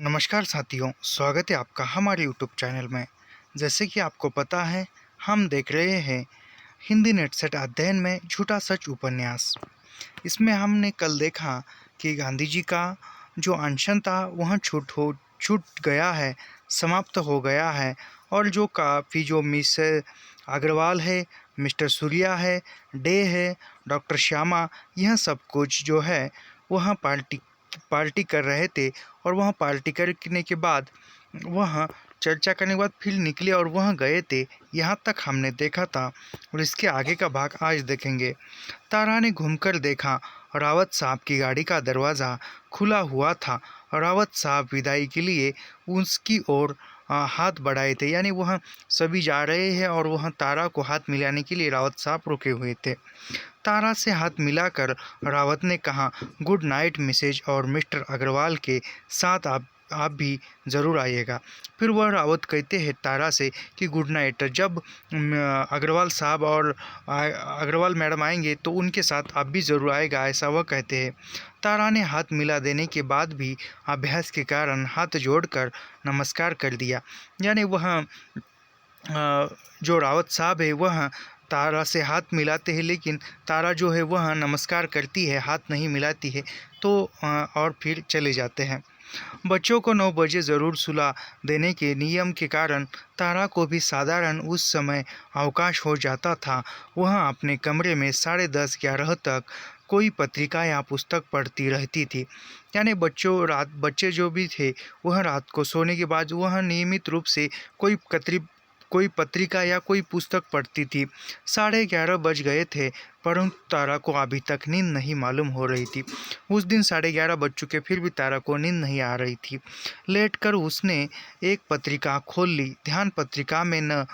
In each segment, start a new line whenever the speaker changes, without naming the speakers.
नमस्कार साथियों, स्वागत है आपका हमारे यूट्यूब चैनल में। जैसे कि आपको पता है, हम देख रहे हैं हिंदी नेट सेट अध्ययन में झूठा सच उपन्यास। इसमें हमने कल देखा कि गांधी जी का जो अनशन था वह छूट गया है, समाप्त हो गया है। और जो काफ़ी जो मिस अग्रवाल है, मिस्टर सूर्या है, डे है, डॉक्टर श्यामा, यह सब कुछ जो है वह पार्टी कर रहे थे। और वह पार्टी करने के बाद वह चर्चा करने के बाद फिर निकले और वह गए थे। यहाँ तक हमने देखा था और इसके आगे का भाग आज देखेंगे। तारा ने घूमकर देखा, रावत साहब की गाड़ी का दरवाज़ा खुला हुआ था। रावत साहब विदाई के लिए उसकी ओर हाथ बढ़ाए थे, यानी वह सभी जा रहे हैं और वह तारा को हाथ मिलाने के लिए रावत साहब रुके हुए थे। तारा से हाथ मिलाकर रावत ने कहा, गुड नाइट मिसेज, और मिस्टर अग्रवाल के साथ आप भी ज़रूर आइएगा। फिर वह रावत कहते हैं तारा से कि गुड नाइट। जब अग्रवाल साहब और अग्रवाल मैडम आएंगे तो उनके साथ आप भी ज़रूर आएगा, ऐसा वह कहते हैं। तारा ने हाथ मिला देने के बाद भी अभ्यास के कारण हाथ जोड़कर नमस्कार कर दिया। यानी वह जो रावत साहब है वह तारा से हाथ मिलाते हैं, लेकिन तारा जो है वह नमस्कार करती है, हाथ नहीं मिलाती है। तो और फिर चले जाते हैं। बच्चों को 9 बजे ज़रूर सुला देने के नियम के कारण तारा को भी साधारण उस समय अवकाश हो जाता था। वह अपने कमरे में 10:30-11 तक कोई पत्रिका या पुस्तक पढ़ती रहती थी। यानी बच्चे जो भी थे वह रात को सोने के बाद वह नियमित रूप से कोई पत्रिका या कोई पुस्तक पढ़ती थी। 11:30 बज गए थे, परंतु तारा को अभी तक नींद नहीं मालूम हो रही थी। उस दिन 11:30 बज चुके, फिर भी तारा को नींद नहीं आ रही थी। लेटकर उसने एक पत्रिका खोल ली। ध्यान पत्रिका में न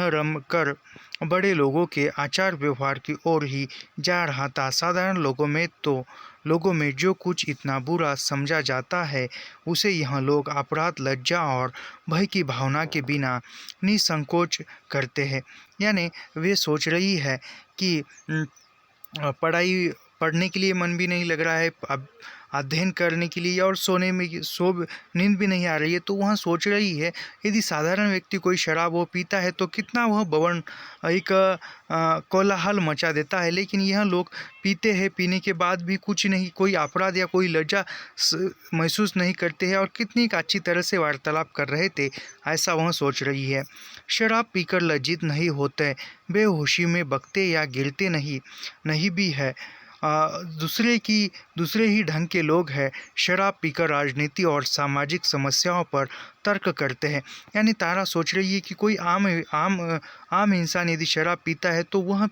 रम कर बड़े लोगों के आचार व्यवहार की ओर ही जा रहा था। साधारण लोगों में जो कुछ इतना बुरा समझा जाता है, उसे यह लोग अपराध, लज्जा और भय की भावना के बिना निसंकोच करते हैं। यानी वे सोच रही है कि पढ़ने के लिए मन भी नहीं लग रहा है, अब अध्ययन करने के लिए, और नींद भी नहीं आ रही है। तो वह सोच रही है, यदि साधारण व्यक्ति कोई शराब वो पीता है तो कितना वह एक कोलाहल मचा देता है, लेकिन यह लोग पीते हैं, पीने के बाद भी कुछ नहीं, कोई अपराध या कोई लज्जा महसूस नहीं करते हैं और कितनी एक अच्छी तरह से वार्तालाप कर रहे थे, ऐसा वह सोच रही है। शराब पीकर लज्जित नहीं होते, बेहोशी में बकते या गिरते नहीं भी है। दूसरे ही ढंग के लोग हैं, शराब पीकर राजनीति और सामाजिक समस्याओं पर तर्क करते हैं। यानी तारा सोच रही है कि कोई आम इंसान यदि शराब पीता है तो वह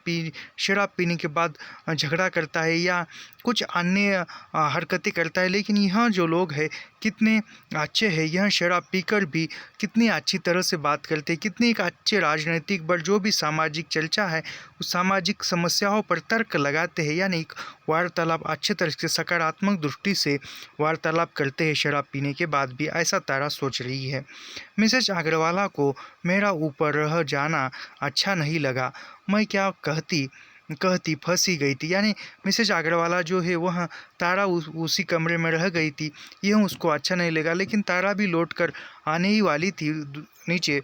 शराब पीने के बाद झगड़ा करता है या कुछ अन्य हरकतें करता है, लेकिन यह जो लोग हैं कितने अच्छे हैं, यह शराब पीकर भी कितनी अच्छी तरह से बात करते हैं, कितनी एक अच्छे राजनीतिक पर जो भी सामाजिक चर्चा है उस सामाजिक समस्याओं पर तर्क लगाते हैं। यानी वार्तालाप अच्छे तरह से सकारात्मक दृष्टि से वार्तालाप करते हैं शराब पीने के बाद भी, ऐसा तारा सोच रही है। मिसेज अग्रवाला को मेरा ऊपर रह जाना अच्छा नहीं लगा। मैं क्या कहती फंसी गई थी। यानी मिसेज अग्रवाला जो है वह तारा उसी कमरे में रह गई थी, यह उसको अच्छा नहीं लगा। लेकिन तारा भी लौट कर आने ही वाली थी नीचे,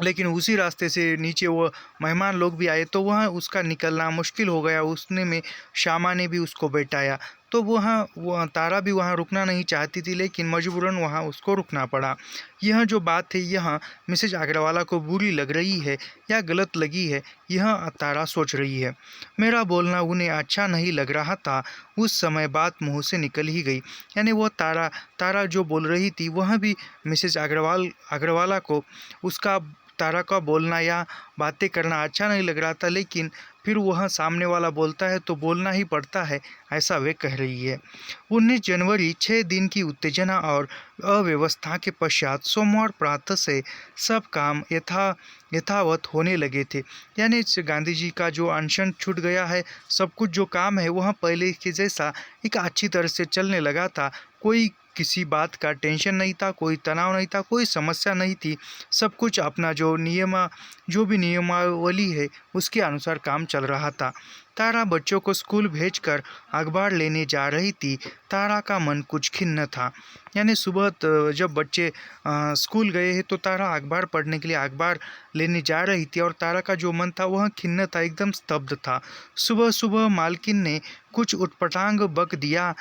लेकिन उसी रास्ते से नीचे वो मेहमान लोग भी आए तो वह उसका निकलना मुश्किल हो गया। उसने में श्यामा ने भी उसको बैठाया, तो वह तारा भी वहाँ रुकना नहीं चाहती थी, लेकिन मजबूरन वहाँ उसको रुकना पड़ा। यह जो बात है यह मिसेज अग्रवाला को बुरी लग रही है या गलत लगी है, यह तारा सोच रही है। मेरा बोलना उन्हें अच्छा नहीं लग रहा था। उस समय बात मुँह से निकल ही गई। यानी वो तारा जो बोल रही थी वह भी मिसेज अग्रवाला को उसका तारा का बोलना या बातें करना अच्छा नहीं लग रहा था, लेकिन फिर वह सामने वाला बोलता है तो बोलना ही पड़ता है, ऐसा वे कह रही है। 19 जनवरी 6 दिन की उत्तेजना और अव्यवस्था के पश्चात सोमवार प्रातः से सब काम यथावत होने लगे थे। यानी गांधी जी का जो अनशन छूट गया है, सब कुछ जो काम है वह पहले के जैसा एक अच्छी तरह से चलने लगा था। कोई किसी बात का टेंशन नहीं था, कोई तनाव नहीं था, कोई समस्या नहीं थी। सब कुछ अपना जो भी नियमावली है उसके अनुसार काम चल रहा था। तारा बच्चों को स्कूल भेजकर अखबार लेने जा रही थी। तारा का मन कुछ खिन्न था। यानी सुबह जब बच्चे स्कूल गए हैं तो तारा अखबार पढ़ने के लिए अखबार लेने जा रही थी और तारा का जो मन था वह खिन्न था, एकदम स्तब्ध था। सुबह सुबह मालकिन ने कुछ उटपटांग बक दिया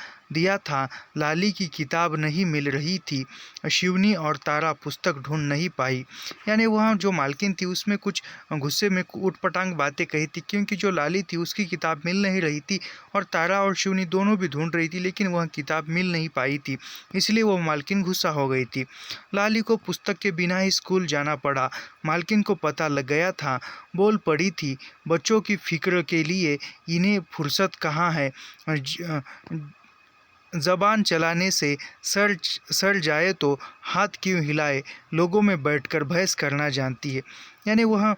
था। लाली की किताब नहीं मिल रही थी। शिवनी और तारा पुस्तक ढूंढ नहीं पाई। यानी वहाँ जो मालकिन थी उसमें कुछ गुस्से में उटपटांग बातें कही थी, क्योंकि जो लाली थी उसकी किताब मिल नहीं रही थी और तारा और शिवनी दोनों भी ढूंढ रही थी, लेकिन वह किताब मिल नहीं पाई थी, इसलिए वो मालकिन गुस्सा हो गई थी। लाली को पुस्तक के बिना ही स्कूल जाना पड़ा। मालकिन को पता लग गया था। बोल पड़ी थी, बच्चों की फिक्र के लिए इन्हें फुर्सत कहाँ है। जबान चलाने से सर जाए तो हाथ क्यों हिलाए, लोगों में बैठकर बहस करना जानती है। यानी वह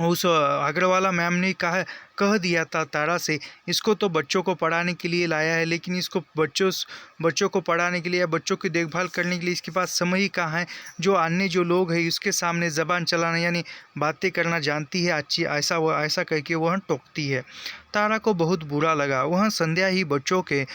उस अग्रवाला मैम ने कह दिया था तारा से, इसको तो बच्चों को पढ़ाने के लिए लाया है, लेकिन इसको बच्चों को पढ़ाने के लिए या बच्चों की देखभाल करने के लिए इसके पास समय ही कहाँ है। जो अन्य जो लोग हैं उसके सामने ज़बान चलाना यानी बातें करना जानती है अच्छी, ऐसा कह के वह टोकती है। तारा को बहुत बुरा लगा। वह संध्या ही बच्चों के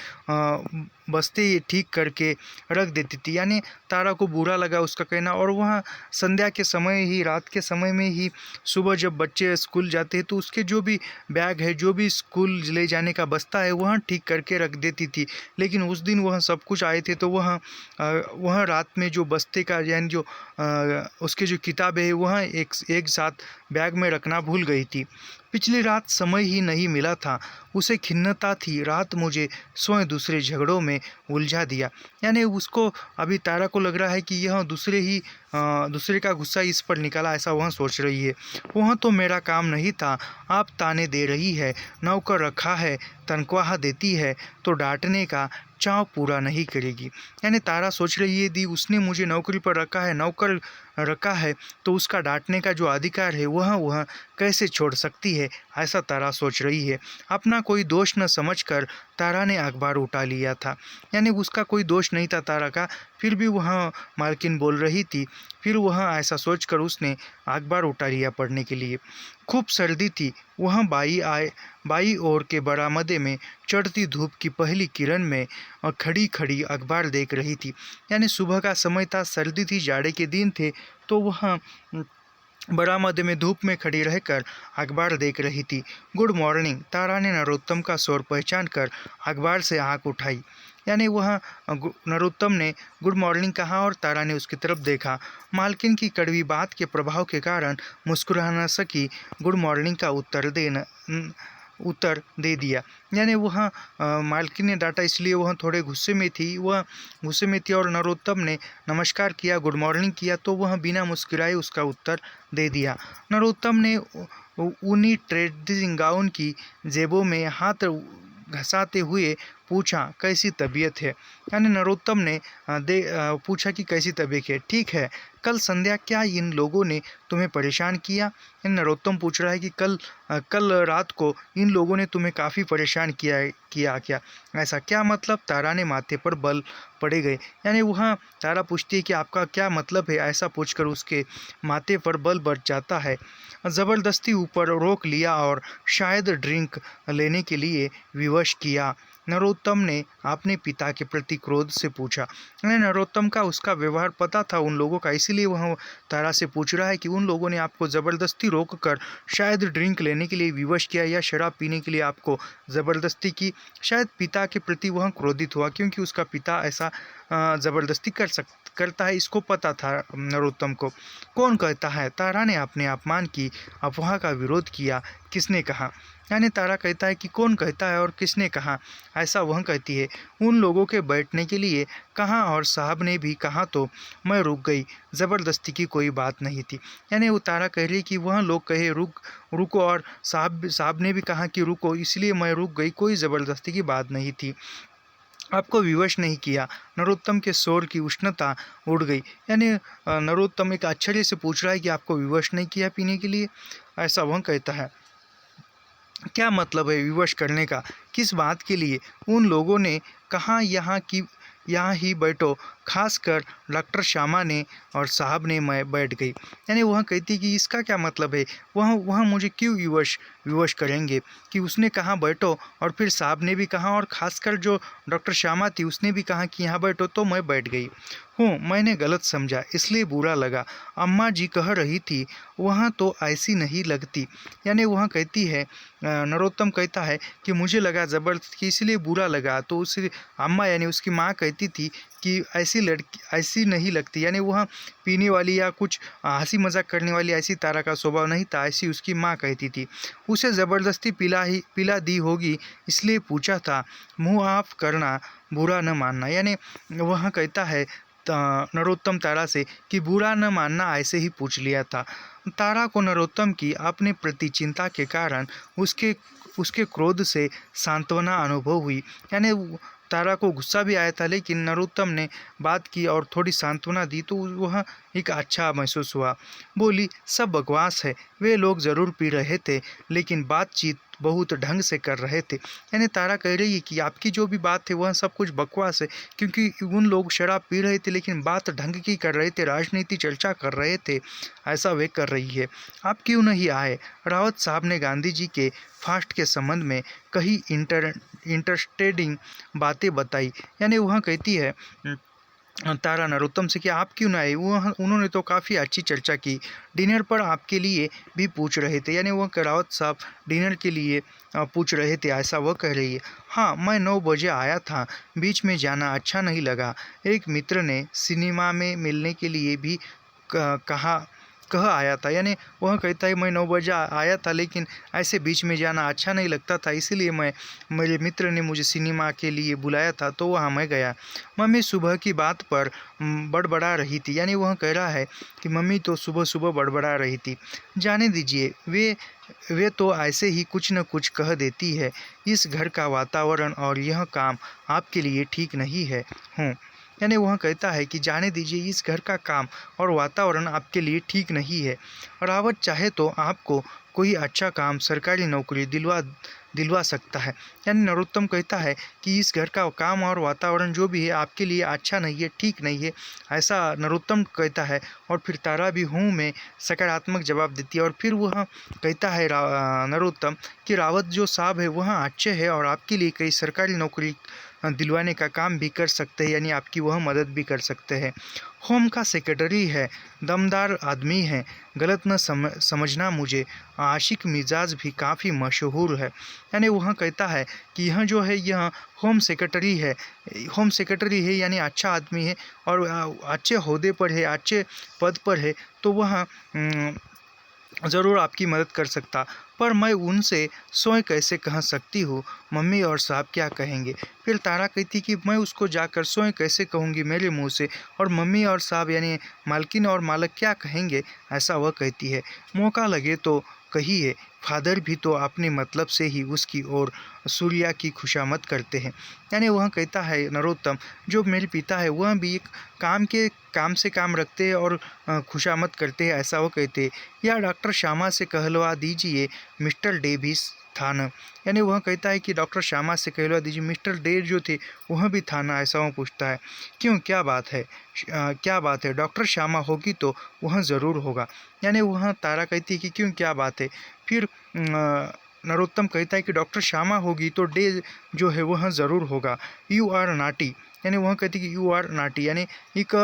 बस्ते ठीक करके रख देती थी। यानी तारा को बुरा लगा उसका कहना, और वह संध्या के समय ही, रात के समय में ही, सुबह जब बच्चे स्कूल जाते हैं तो उसके जो भी बैग है, जो भी स्कूल ले जाने का बस्ता है, वह ठीक करके रख देती थी। लेकिन उस दिन वह सब कुछ आए थे तो वह रात में जो बस्ते का यानी जो उसके जो किताबें है वह एक साथ बैग में रखना भूल गई थी। पिछली रात समय ही नहीं मिला था। उसे खिन्नता थी, रात मुझे स्वयं दूसरे झगड़ों में उलझा दिया। यानी उसको अभी तारा को लग रहा है कि यह दूसरे का गुस्सा इस पर निकाला, ऐसा वह सोच रही है। वह तो मेरा काम नहीं था, आप ताने दे रही है, नौकर रखा है, तनख्वाह देती है तो डांटने का चाव पूरा नहीं करेगी। यानी तारा सोच रही है यदि उसने मुझे नौकरी पर नौकर रखा है तो उसका डांटने का जो अधिकार है वह कैसे छोड़ सकती है, ऐसा तारा सोच रही है। अपना कोई दोष न समझकर तारा ने अखबार उठा लिया था। यानी उसका कोई दोष नहीं था तारा का, फिर भी वह मालकिन बोल रही थी, फिर वह ऐसा सोचकर उसने अखबार उठा लिया पढ़ने के लिए। खूब सर्दी थी। वह बाई ओर के बरामदे में चढ़ती धूप की पहली किरण में खड़ी खड़ी अखबार देख रही थी। यानी सुबह का समय था, सर्दी थी, जाड़े के दिन थे, तो वह बरामदे में धूप में खड़ी रहकर अखबार देख रही थी। Good morning. तारा ने नरोत्तम का स्वर पहचान कर अखबार से आँख उठाई। यानी वह नरोत्तम ने गुड मॉर्निंग कहा और तारा ने उसकी तरफ देखा। मालकिन की कड़वी बात के प्रभाव के कारण मुस्कुरा न सकी, गुड मॉर्निंग का उत्तर दे दिया। यानी वह मालकिन ने डांटा इसलिए वह थोड़े गुस्से में थी, और नरोत्तम ने नमस्कार किया, गुड मॉर्निंग किया, तो वह बिना मुस्कुराए उसका उत्तर दे दिया। नरोत्तम ने ऊनी ड्रेसिंग गाउन की जेबों में हाथ घसाते हुए पूछा, कैसी तबीयत है। यानी नरोत्तम ने पूछा कि कैसी तबीयत है। ठीक है, कल संध्या क्या इन लोगों ने तुम्हें परेशान किया। नरोत्तम पूछ रहा है कि कल रात को इन लोगों ने तुम्हें काफ़ी परेशान किया क्या, ऐसा क्या मतलब। तारा ने माथे पर बल पड़े गए। यानी वह तारा पूछती है कि आपका क्या मतलब है, ऐसा पूछकर उसके माथे पर बल बढ़ जाता है। ज़बरदस्ती ऊपर रोक लिया और शायद ड्रिंक लेने के लिए विवश किया। नरोत्तम ने अपने पिता के प्रति क्रोध से पूछा। नरोत्तम का उसका व्यवहार पता था उन लोगों का, इसीलिए वह तारा से पूछ रहा है कि उन लोगों ने आपको ज़बरदस्ती रोककर शायद ड्रिंक लेने के लिए विवश किया या शराब पीने के लिए आपको ज़बरदस्ती की। शायद पिता के प्रति वह क्रोधित हुआ क्योंकि उसका पिता ऐसा ज़बरदस्ती करता है, इसको पता था नरोत्तम को। कौन कहता है। तारा ने अपने अपमान की अफवाह का विरोध किया। किसने कहा। यानी तारा कहता है कि कौन कहता है और किसने कहा, ऐसा वह कहती है। उन लोगों के बैठने के लिए कहा और साहब ने भी कहा तो मैं रुक गई, ज़बरदस्ती की कोई बात नहीं थी। यानी वो तारा कह रही कि वह लोग कहे रुको और साहब ने भी कहा कि रुको, इसलिए मैं रुक गई, कोई ज़बरदस्ती की बात नहीं थी, आपको विवश नहीं किया। नरोत्तम के स्वर की उष्णता उड़ गई। यानी नरोत्तम एक आश्चर्य से पूछ रहा है कि आपको विवश नहीं किया पीने के लिए, ऐसा वह कहता है। क्या मतलब है विवश करने का, किस बात के लिए। उन लोगों ने कहा यहाँ ही बैठो, खासकर डॉक्टर श्यामा ने और साहब ने। मैं बैठ गई। यानी वह कहती कि इसका क्या मतलब है, वह मुझे क्यों विवश विवश करेंगे कि उसने कहा बैठो, और फिर साहब ने भी कहा, और ख़ासकर जो डॉक्टर श्यामा थी उसने भी कहा कि यहाँ बैठो, तो मैं बैठ गई हूँ। मैंने गलत समझा, इसलिए बुरा लगा। अम्मा जी कह रही थी वहाँ तो ऐसी नहीं लगती, यानी वहाँ कहती है, नरोत्तम कहता है कि मुझे लगा ज़बरदस्ती, इसलिए बुरा लगा। तो उस अम्मा यानी उसकी माँ कहती थी कि ऐसी लड़की ऐसी नहीं लगती, यानी वह पीने वाली या कुछ हंसी मजाक करने वाली ऐसी तारा का स्वभाव नहीं था, ऐसी उसकी माँ कहती थी। उसे ज़बरदस्ती पिला दी होगी, इसलिए पूछा था। मुँह आप करना, बुरा न मानना, यानी वह कहता है नरोत्तम तारा से कि बुरा न मानना, ऐसे ही पूछ लिया था। तारा को नरोत्तम की अपने प्रति चिंता के कारण उसके उसके क्रोध से सांत्वना अनुभव हुई, यानी तारा को गुस्सा भी आया था, लेकिन नरोत्तम ने बात की और थोड़ी सांत्वना दी तो वह एक अच्छा महसूस हुआ। बोली, सब बकवास है, वे लोग ज़रूर पी रहे थे, लेकिन बातचीत बहुत ढंग से कर रहे थे। यानी तारा कह रही है कि आपकी जो भी बात है वह सब कुछ बकवास है, क्योंकि उन लोग शराब पी रहे थे लेकिन बात ढंग की कर रहे थे, राजनीति चर्चा कर रहे थे, ऐसा वे कर रही है। आप क्यों नहीं आए? रावत साहब ने गांधी जी के फास्ट के संबंध में कई इंटरेस्टिंग बातें बताई, यानी वह कहती है तारा नरोत्तम से कि आप क्यों ना आए? वह उन्होंने तो काफ़ी अच्छी चर्चा की, डिनर पर आपके लिए भी पूछ रहे थे, यानी वह रावत साहब डिनर के लिए पूछ रहे थे, ऐसा वह कह रही है। हाँ, मैं 9 बजे आया था, बीच में जाना अच्छा नहीं लगा। एक मित्र ने सिनेमा में मिलने के लिए भी कह आया था, यानी वह कहता है मैं 9 बजे आया था, लेकिन ऐसे बीच में जाना अच्छा नहीं लगता था, इसीलिए मेरे मित्र ने मुझे सिनेमा के लिए बुलाया था, तो वहाँ मैं गया। मम्मी सुबह की बात पर बड़बड़ा रही थी, यानी वह कह रहा है कि मम्मी तो सुबह सुबह बड़बड़ा रही थी। जाने दीजिए, वे तो ऐसे ही कुछ न कुछ कह देती है। इस घर का वातावरण और यह काम आपके लिए ठीक नहीं है। यानी वह कहता है कि जाने दीजिए, इस घर का काम और वातावरण आपके लिए ठीक नहीं है। रावत चाहे तो आपको कोई अच्छा काम, सरकारी नौकरी दिलवा सकता है। यानी नरोत्तम कहता है कि इस घर का काम और वातावरण जो भी है आपके लिए अच्छा नहीं है, ठीक नहीं है, ऐसा नरोत्तम कहता है। और फिर तारा भी हूँ में सकारात्मक जवाब देती है, और फिर वह कहता है नरोत्तम कि रावत जो साहब है वह अच्छे है और आपके लिए कई सरकारी नौकरी दिलवाने का काम भी कर सकते हैं, यानी आपकी वह मदद भी कर सकते हैं। होम का सेक्रेटरी है, दमदार आदमी है, गलत न समझना मुझे। आशिक मिजाज भी काफ़ी मशहूर है। यानी वह कहता है कि यह जो है यह होम सेक्रेटरी है, यानी अच्छा आदमी है और अच्छे ओहदे पर है, अच्छे पद पर है, तो वह ज़रूर आपकी मदद कर सकता। पर मैं उनसे स्वयं कैसे कह सकती हूँ? मम्मी और साहब क्या कहेंगे? फिर तारा कहती कि मैं उसको जाकर स्वयं कैसे कहूँगी मेरे मुंह से, और मम्मी और साहब यानी मालकिन और मालक क्या कहेंगे? ऐसा वह कहती है। मौका लगे तो कहिए, फादर भी तो अपने मतलब से ही उसकी और सूर्या की खुशामद करते हैं। यानी वह कहता है नरोत्तम, जो मेरे पिता है वह भी एक काम से काम रखते हैं और खुशामद करते हैं, ऐसा वो कहते हैं। या डॉक्टर श्यामा से कहलवा दीजिए, मिस्टर डेविस था न? यानी वह कहता है कि डॉक्टर श्यामा से कहलवा दीजिए, मिस्टर डे जो थे वह भी था ना? ऐसा वह पूछता है। क्यों, क्या बात है? क्या बात है? डॉक्टर श्यामा होगी तो वह ज़रूर होगा। यानी वह तारा कहती है कि क्यों, क्या बात है? फिर नरोत्तम कहता है कि डॉक्टर श्यामा होगी तो डे जो है वह ज़रूर होगा। यू आर नाटी, यानी वह कहती है कि यू आर नाटी, यानी एक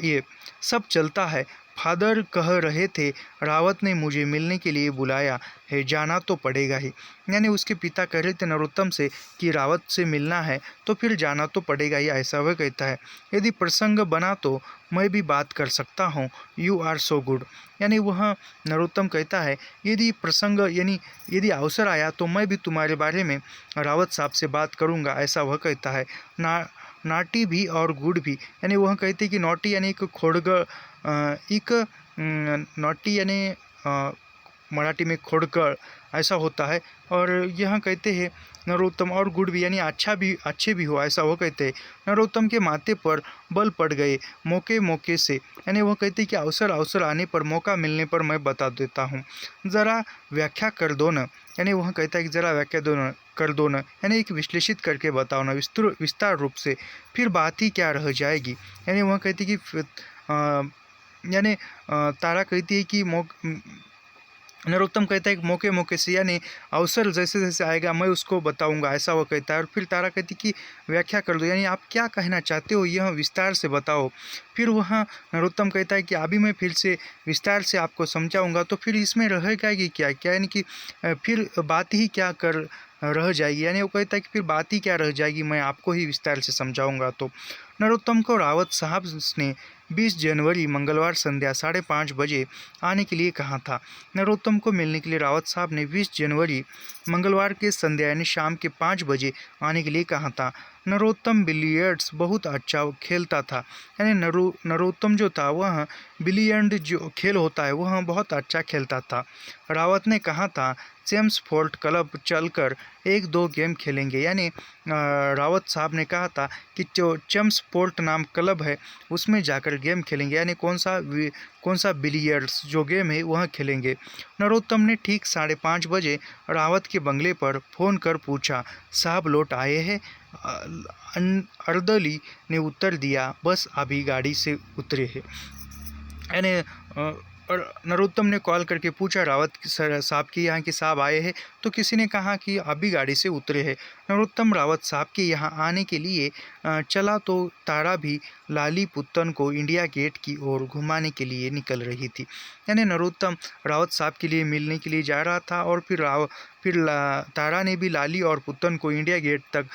ये सब चलता है। फादर कह रहे थे रावत ने मुझे मिलने के लिए बुलाया है, जाना तो पड़ेगा ही। यानी उसके पिता कह रहे थे नरोत्तम से कि रावत से मिलना है तो फिर जाना तो पड़ेगा ही, ऐसा वह कहता है। यदि प्रसंग बना तो मैं भी बात कर सकता हूँ। यू आर सो गुड, यानी वह नरोत्तम कहता है यदि प्रसंग यानी यदि अवसर आया तो मैं भी तुम्हारे बारे में रावत साहब से बात करूँगा, ऐसा वह कहता है। नाटी भी और गुड भी, यानी वह कहते हैं कि नोटी यानी एक नोटी यानी मराठी में खोड़कर ऐसा होता है, और यह कहते हैं नरोत्तम और गुड भी यानी अच्छे भी हो, ऐसा वो कहते हैं। नरोत्तम के माथे पर बल पड़ गए मौके से, यानी वह कहते हैं कि अवसर आने पर, मौका मिलने पर मैं बता देता हूँ। ज़रा व्याख्या कर दो न, यानी वह कहता है कि ज़रा व्याख्या कर दो न, यानी एक विश्लेषित करके बताओ ना विस्तार रूप से, फिर बात ही क्या रह जाएगी। यानी वह कहती कि यानी तारा कहती है कि नरोत्तम कहता है कि मौके मौके से, यानी अवसर जैसे जैसे आएगा मैं उसको बताऊंगा, ऐसा वो कहता है। और फिर तारा कहती कि व्याख्या कर दो, यानी आप क्या कहना चाहते हो यह विस्तार से बताओ। फिर वहाँ नरोत्तम कहता है कि अभी मैं फिर से विस्तार से आपको समझाऊंगा, तो फिर इसमें रहेगा कि क्या क्या, यानी कि फिर बात ही क्या कर रह जाएगी, यानी वो कहता है कि फिर बात ही क्या रह जाएगी, मैं आपको ही विस्तार से समझाऊंगा। तो नरोत्तम को रावत साहब ने 20 जनवरी मंगलवार संध्या 5:30 बजे आने के लिए कहा था। नरोत्तम को मिलने के लिए रावत साहब ने 20 जनवरी मंगलवार के संध्या यानी शाम के 5 बजे आने के लिए कहा था। नरोत्तम बिलियर्ड्स बहुत अच्छा खेलता था, यानी नरोत्तम जो था वह बिलियर्ड जो खेल होता है वह बहुत अच्छा खेलता था। रावत ने कहा था चेम्स फोर्ट क्लब चलकर 1-2 गेम खेलेंगे, यानी रावत साहब ने कहा था कि जो चेम्स फोर्ट नाम क्लब है उसमें जाकर गेम खेलेंगे, यानी कौन सा बिलियर्ड्स जो गेम है वह खेलेंगे। नरोत्तम ने ठीक 5:30 बजे रावत के बंगले पर फ़ोन कर पूछा, साहब लौट आए हैं? अर्दली ने उत्तर दिया, बस अभी गाड़ी से उतरे हैं। यानी और नरोत्तम ने कॉल करके पूछा रावत साहब के यहाँ कि साहब आए हैं? तो किसी ने कहा कि अभी गाड़ी से उतरे हैं। नरोत्तम रावत साहब के यहाँ आने के लिए चला तो तारा भी लाली पुत्तन को इंडिया गेट की ओर घुमाने के लिए निकल रही थी। यानी नरोत्तम रावत साहब के लिए मिलने के लिए जा रहा था, और फिर तारा ने भी लाली और पुत्तन को इंडिया गेट तक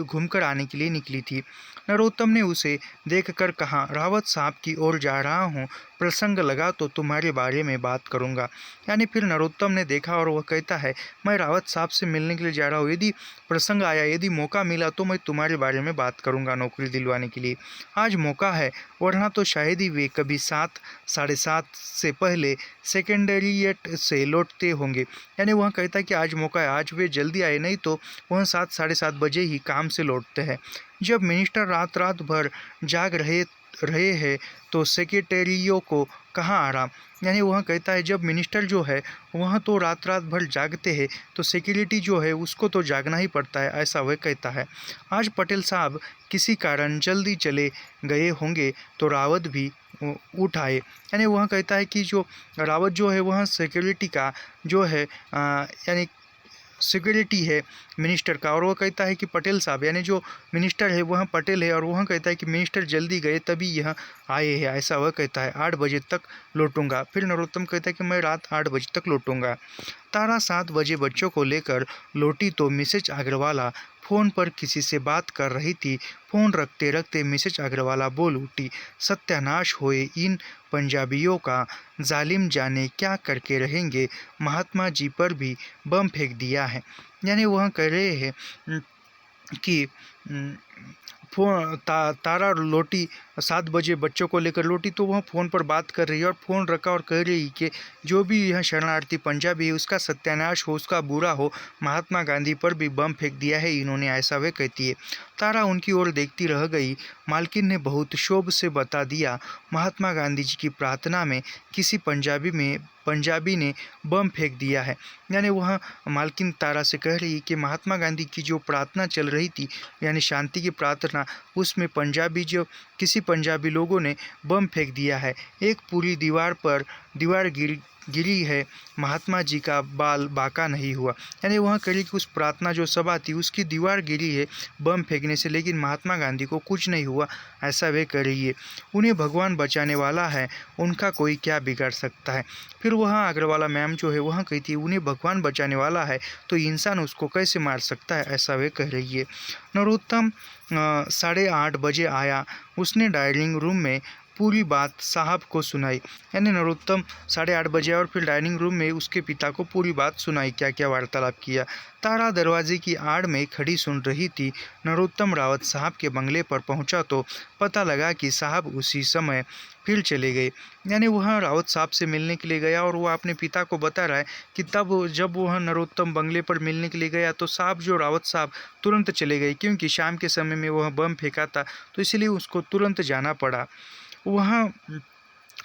घूमकर आने के लिए निकली थी। नरोत्तम ने उसे देखकर कहा, रावत साहब की ओर जा रहा हूँ, प्रसंग लगा तो तुम्हारे बारे में बात करूँगा। यानी फिर नरोत्तम ने देखा और वह कहता है, मैं रावत साहब से मिलने के लिए जा रहा हूँ, यदि प्रसंग आया, यदि मौका मिला तो मैं तुम्हारे बारे में बात करूँगा नौकरी दिलवाने के लिए। आज मौका है, वरना तो शायद ही वे कभी 7, 7:30 से पहले सेकेंडरिएट से लौटते होंगे। यानी वह कहता है कि आज मौका है, आज वे जल्दी आए, नहीं तो वह 7, 7:30 बजे ही काम से लौटते हैं। जब मिनिस्टर रात रात भर जाग रहे हैं तो सेक्रेटरियों को कहाँ आराम। यानी वह कहता है जब मिनिस्टर जो है वह तो रात रात भर जागते हैं, तो सिक्योरिटी जो है उसको तो जागना ही पड़ता है, ऐसा वह कहता है। आज पटेल साहब किसी कारण जल्दी चले गए होंगे तो रावत भी उठ आए। यानी वह कहता है कि जो रावत जो है वह सिक्योरिटी का जो है यानी सिक्योरिटी है मिनिस्टर का, और वह कहता है कि पटेल साहब, यानी जो मिनिस्टर है वह पटेल है, और वह कहता है कि मिनिस्टर जल्दी गए तभी यह आए हैं, ऐसा वह कहता है। 8 बजे तक लौटूंगा। फिर नरोत्तम कहता है कि मैं रात 8 बजे तक लौटूंगा। तारा 7 बजे बच्चों को लेकर लौटी तो मिसेज अग्रवाला फ़ोन पर किसी से बात कर रही थी। फ़ोन रखते रखते मिसेज अग्रवाला बोल उठी, सत्यानाश होए इन पंजाबियों का, जालिम जाने क्या करके रहेंगे, महात्मा जी पर भी बम फेंक दिया है। यानी वह कह रहे हैं कि तारा लौटी 7 बजे बच्चों को लेकर लौटी, तो वह फ़ोन पर बात कर रही है और फ़ोन रखा और कह रही कि जो भी यह शरणार्थी पंजाबी है उसका सत्यानाश हो, उसका बुरा हो, महात्मा गांधी पर भी बम फेंक दिया है इन्होंने, ऐसा वे कहती है। तारा उनकी ओर देखती रह गई। मालकिन ने बहुत शोभ से बता दिया, महात्मा गांधी जी की प्रार्थना में किसी पंजाबी ने बम फेंक दिया है। यानी वह मालकिन तारा से कह रही कि महात्मा गांधी की जो प्रार्थना चल रही थी, यानी शांति की प्रार्थना, उसमें किसी पंजाबी लोगों ने बम फेंक दिया है। एक पूरी दीवार गिरी है, महात्मा जी का बाल बाका नहीं हुआ। यानी वह कह रही कि उस प्रार्थना जो सभा थी उसकी दीवार गिरी है बम फेंकने से, लेकिन महात्मा गांधी को कुछ नहीं हुआ, ऐसा वे कह रही है। उन्हें भगवान बचाने वाला है, उनका कोई क्या बिगाड़ सकता है। फिर वह अग्रवाला मैम जो है वह कहती है, उन्हें भगवान बचाने वाला है तो इंसान उसको कैसे मार सकता है, ऐसा वे कह रही है। नरोत्तम 8:30 बजे आया। उसने डाइनिंग रूम में पूरी बात साहब को सुनाई। यानी नरोत्तम 8:30 बजे और फिर डाइनिंग रूम में उसके पिता को पूरी बात सुनाई, क्या क्या वार्तालाप किया। तारा दरवाजे की आड़ में खड़ी सुन रही थी। नरोत्तम रावत साहब के बंगले पर पहुंचा तो पता लगा कि साहब उसी समय फिर चले गए। यानी वह रावत साहब से मिलने के लिए गया और वह अपने पिता को बता रहा है कि तब जब वह नरोत्तम बंगले पर मिलने के लिए गया तो साहब जो रावत साहब तुरंत चले गए, क्योंकि शाम के समय में वह बम फेंका था, तो इसलिए उसको तुरंत जाना पड़ा। वहाँ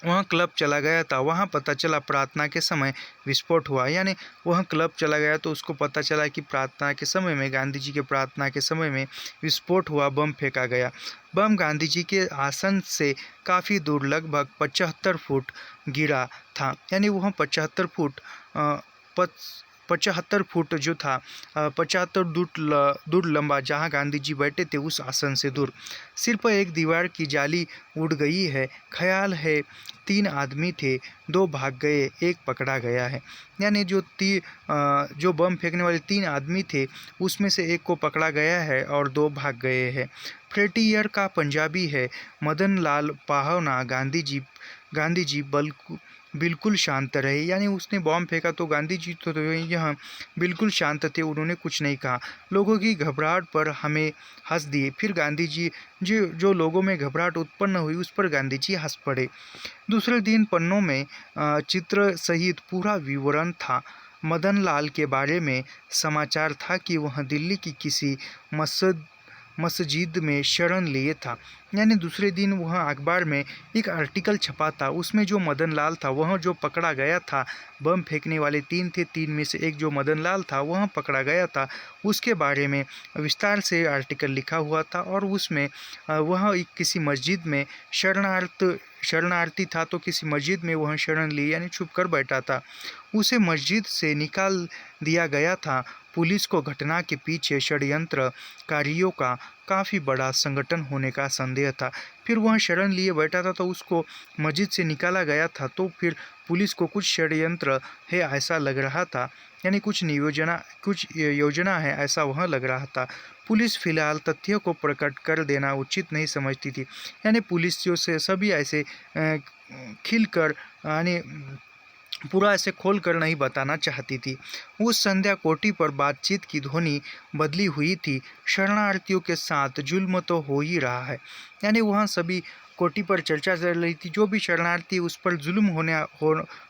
वह क्लब चला गया था। वहाँ पता चला प्रार्थना के समय विस्फोट हुआ, यानी वह क्लब चला गया तो उसको पता चला कि प्रार्थना के समय में, गांधी जी के प्रार्थना के समय में विस्फोट हुआ, बम फेंका गया। बम गांधी जी के आसन से काफ़ी दूर, लगभग 75 फुट गिरा था, यानी वह 75 फुट 75 फुट जो था, 75 दूर लंबा, जहाँ गांधी जी बैठे थे उस आसन से दूर। सिर्फ एक दीवार की जाली उड़ गई है। ख्याल है 3 आदमी थे, 2 भाग गए, 1 पकड़ा गया है। यानी जो बम फेंकने वाले 3 आदमी थे उसमें से 1 को पकड़ा गया है और 2 भाग गए हैं। फ्रेटियर का पंजाबी है मदन लाल पाहवना। गांधी जी बिल्कुल शांत रहे, यानी उसने बॉम्ब फेंका तो गांधी जी तो यहाँ बिल्कुल शांत थे, उन्होंने कुछ नहीं कहा। लोगों की घबराहट पर हमें हंस दिए। फिर गांधी जी जो लोगों में घबराहट उत्पन्न हुई उस पर गांधी जी हंस पड़े। दूसरे दिन पन्नों में चित्र सहित पूरा विवरण था। मदन लाल के बारे में समाचार था कि वह दिल्ली की किसी मस्जिद में शरण लिए था। यानी दूसरे दिन वह अखबार में एक आर्टिकल छपा था, उसमें जो मदन लाल था वह जो पकड़ा गया था, बम फेंकने वाले 3 थे, 3 में से एक जो मदन लाल था वह पकड़ा गया था, उसके बारे में विस्तार से आर्टिकल लिखा हुआ था। और उसमें वह एक किसी मस्जिद में शरणार्थी था, तो किसी मस्जिद में वह शरण ली, यानी छुप कर बैठा था। उसे मस्जिद से निकाल दिया गया था। पुलिस को घटना के पीछे षड्यंत्रकारियों का काफ़ी बड़ा संगठन होने का संदेह था। फिर वह शरण लिए बैठा था तो उसको मस्जिद से निकाला गया था, तो फिर पुलिस को कुछ षड्यंत्र है ऐसा लग रहा था, यानी कुछ योजना है ऐसा वह लग रहा था। पुलिस फिलहाल तथ्यों को प्रकट कर देना उचित नहीं समझती थी, यानी पुलिस जो से सभी ऐसे खिलकर, यानी पूरा ऐसे खोल कर नहीं बताना चाहती थी। उस संध्या कोठी पर बातचीत की ध्वनि बदली हुई थी। शरणार्थियों के साथ जुल्म तो हो ही रहा है, यानी वहाँ सभी कोठी पर चर्चा चल रही थी। जो भी शरणार्थी उस पर जुल्म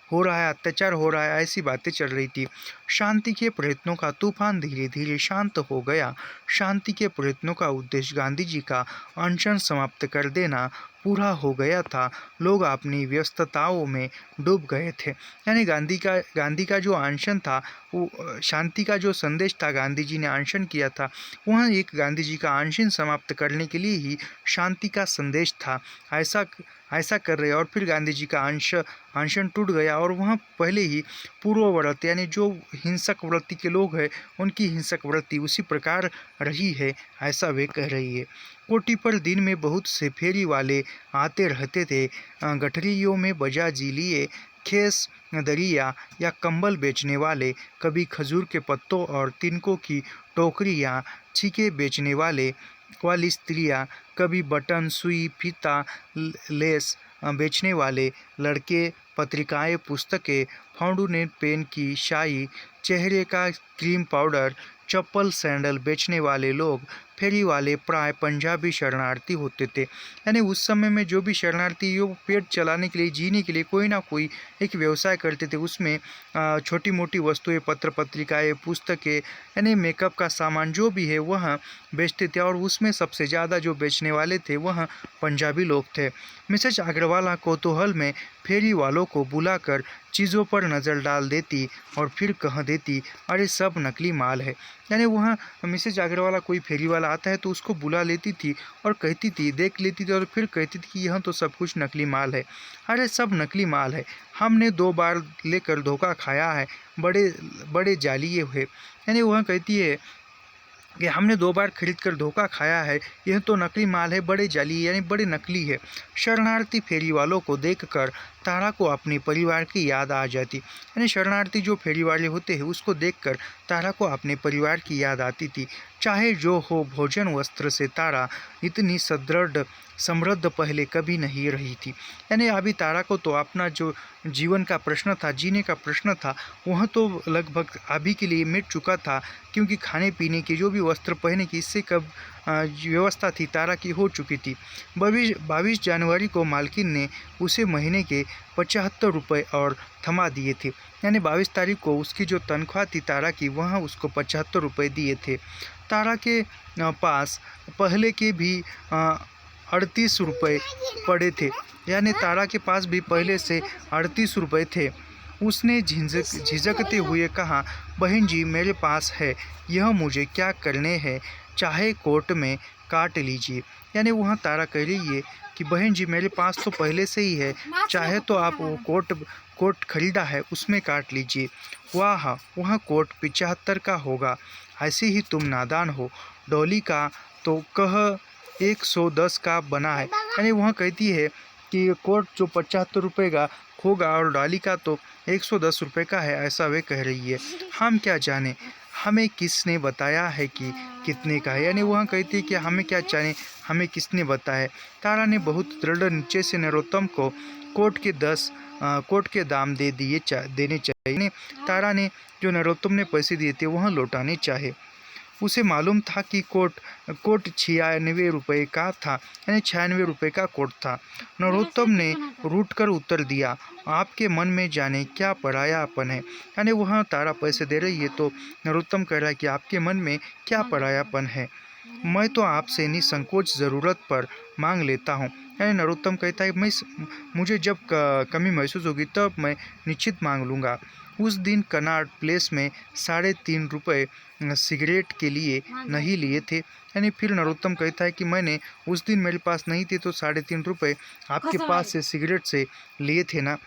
हो रहा है, अत्याचार हो रहा है, ऐसी बातें चल रही थी। शांति के प्रयत्नों का तूफान धीरे धीरे शांत हो गया। शांति के प्रयत्नों का उद्देश्य गांधी जी का अनशन समाप्त कर देना पूरा हो गया था। लोग अपनी व्यस्तताओं में डूब गए थे, यानी गांधी का जो अनशन था, वो शांति का जो संदेश था, गांधी जी ने अनशन किया था, वह एक गांधी जी का अनशन समाप्त करने के लिए ही शांति का संदेश था, ऐसा कर रहे। और फिर गांधी जी का अनशन टूट गया और वह पहले ही पूर्ववत, यानी जो हिंसक वृत्ति के लोग हैं उनकी हिंसक वृत्ति उसी प्रकार रही है, ऐसा वे कह रही है। कोठी पर दिन में बहुत से फेरी वाले आते रहते थे। गठरियों में बजाजी लिए खेस दरिया या कंबल बेचने वाले, कभी खजूर के पत्तों और तिनकों की टोकरियाँ, छीके बेचने वाली स्त्रियाँ, कभी बटन, सुई, फीता, लेस बेचने वाले लड़के, पत्रिकाएं, पुस्तकें, फाउंटेन पेन की शाई, चेहरे का क्रीम पाउडर, चप्पल, सैंडल बेचने वाले लोग, फेरी वाले प्राय पंजाबी शरणार्थी होते थे। यानी उस समय में जो भी शरणार्थी वो पेट चलाने के लिए, जीने के लिए कोई ना कोई एक व्यवसाय करते थे। उसमें छोटी मोटी वस्तुएं, पत्र पत्रिकाएं, पुस्तकें, यानी मेकअप का सामान जो भी है वह बेचते थे। और उसमें सबसे ज़्यादा जो बेचने वाले थे वह पंजाबी लोग थे। मिसेज अग्रवाल कौतूहल में फेरी वालों को बुलाकर चीज़ों पर नज़र डाल देती और फिर कह देती, अरे सब नकली माल है। यानी वहाँ मिसेज अग्रवाल, कोई फेरी वाला आता है तो उसको बुला लेती थी और कहती थी, देख लेती थी और फिर कहती थी कि यह तो सब कुछ नकली माल है, अरे सब नकली माल है, हमने 2 बार लेकर धोखा खाया है, बड़े बड़े जालिए हुए। यानी वह कहती है कि हमने 2 बार खरीद कर धोखा खाया है, यह तो नकली माल है, बड़े जाली, यानी बड़े नकली है। शरणार्थी फेरी वालों को देखकर तारा को अपने परिवार की याद आ जाती, यानी शरणार्थी जो फेरी वाले होते हैं उसको देखकर तारा को अपने परिवार की याद आती थी। चाहे जो हो, भोजन वस्त्र से तारा इतनी समृद्ध पहले कभी नहीं रही थी। यानी अभी तारा को तो अपना जो जीवन का प्रश्न था, जीने का प्रश्न था, वह तो लगभग अभी के लिए मिट चुका था, क्योंकि खाने पीने की, जो भी वस्त्र पहने की, इससे कब व्यवस्था थी तारा की हो चुकी थी। 22 जनवरी को मालकिन ने उसे महीने के 75 रुपये और थमा दिए थे। यानी 22 तारीख को उसकी जो तनख्वाह थी तारा की, वह उसको 75 रुपये दिए थे। तारा के पास पहले के भी ₹38 पड़े थे, यानी तारा के पास भी पहले से ₹38 थे। उसने झिझकते हुए कहा, बहन जी मेरे पास है, यह मुझे क्या करने हैं, चाहे कोर्ट में काट लीजिए। यानी वहाँ तारा कह रही है कि बहन जी मेरे पास तो पहले से ही है, चाहे तो आप वो कोट खरीदा है उसमें काट लीजिए। वाह, वह कोट 75 का होगा, ऐसे ही तुम नादान हो। डॉली का तो कह 110 का बना है। यानी वह कहती है कि कोट जो 75 का होगा और डॉली का तो 110 का है, ऐसा वे कह रही है। हम क्या जाने, हमें किसने बताया है कि कितने का है। यानी वह कहती है कि हमें क्या जाने, हमें किसने बताया। तारा ने बहुत दृढ़ नीचे से नरोत्तम को कोट के दाम देने चाहिए। यानी तारा ने जो नरोत्तम ने पैसे दिए थे वह लौटाने चाहे। उसे मालूम था कि कोट 96 का था, यानी 96 का कोट था। नरोत्तम ने रूठ कर उत्तर दिया, आपके मन में जाने क्या परायापन है। यानी वह तारा पैसे दे रही है तो नरोत्तम कह रहा है कि आपके मन में क्या परायापन है, मैं तो आपसे निसंकोच ज़रूरत पर मांग लेता हूँ। यानी नरोत्तम कहता है मुझे जब कमी महसूस होगी तब मैं निश्चित मांग लूँगा। उस दिन कनॉट प्लेस में ₹3.5 सिगरेट के लिए नहीं लिए थे। यानी फिर नरोत्तम कहता है कि मैंने उस दिन मेरे पास नहीं थे तो ₹3.5 आपके पास से सिगरेट से लिए थे ना,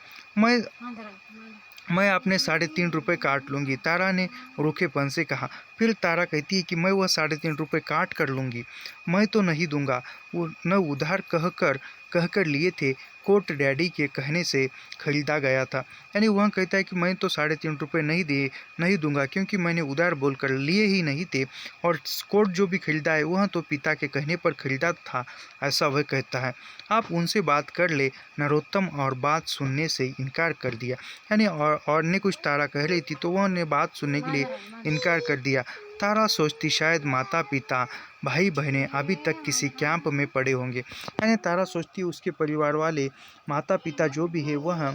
मैं अपने ₹3.5 काट लूँगी। तारा ने रूखेपन से कहा। फिर तारा कहती है कि मैं वह ₹3.5 काट कर लूँगी, मैं तो नहीं दूंगा। वो न उधार कहकर लिए थे, कोट डैडी के कहने से खरीदा गया था। यानी वह कहता है कि मैं तो ₹3.5 नहीं दूंगा, क्योंकि मैंने उधार बोलकर लिए ही नहीं थे, और कोट जो भी खरीदा है वह तो पिता के कहने पर खरीदा था, ऐसा वह कहता है। आप उनसे बात कर ले। नरोत्तम और बात सुनने से इनकार कर दिया। यानी और ने कुछ तारा कह रही थी तो वह ने बात सुनने के लिए इनकार कर दिया। तारा सोचती शायद माता पिता भाई बहनें अभी तक किसी कैंप में पड़े होंगे। यानी तारा सोचती उसके परिवार वाले माता पिता जो भी है वह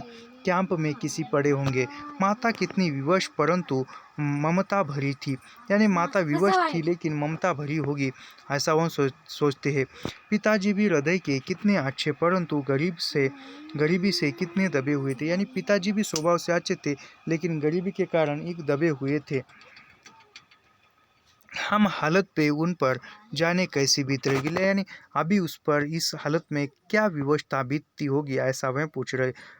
कैंप में किसी पड़े होंगे। माता कितनी विवश परंतु ममता भरी थी। यानी माता विवश थी लेकिन ममता भरी होगी, ऐसा वह सोचते हैं। पिताजी भी हृदय के कितने अच्छे परंतु गरीबी से कितने दबे हुए थे। यानी पिताजी भी स्वभाव से अच्छे थे लेकिन गरीबी के कारण एक दबे हुए थे। हम हालत पे उन पर जाने कैसी बीत रहेगी। यानी अभी उस पर इस हालत में क्या विवशता बीतती होगी, ऐसा वह